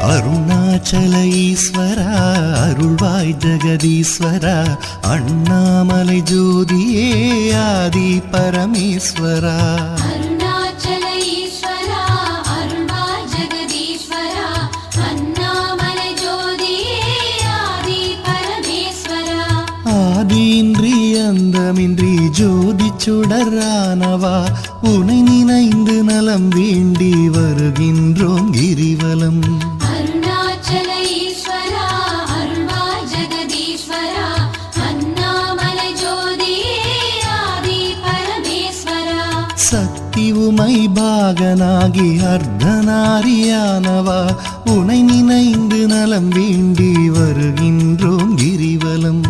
அருணாச்சல ஈஸ்வரா அருள்வாய் ஜெகதீஸ்வரா அண்ணாமலை ஜோதியே ஆதி பரமேஸ்வரா ஆதியின்றி அந்தமின்றி ஜோதி சுடரானவா உனை நினைந்து நலம் வேண்டி வருகின்றோம் கிரிவலம். அருணாச்சல ஈஸ்வரா அருள்வாய் ஜெகதீஸ்வரா அண்ணாமலை ஜோதியே ஆதி பரமேஸ்வரா. சக்தி உமை பாகனாகி அர்த்தநாரியானவா உனை நினைந்து நலம் வேண்டி வருகின்றோம் கிரிவலம்.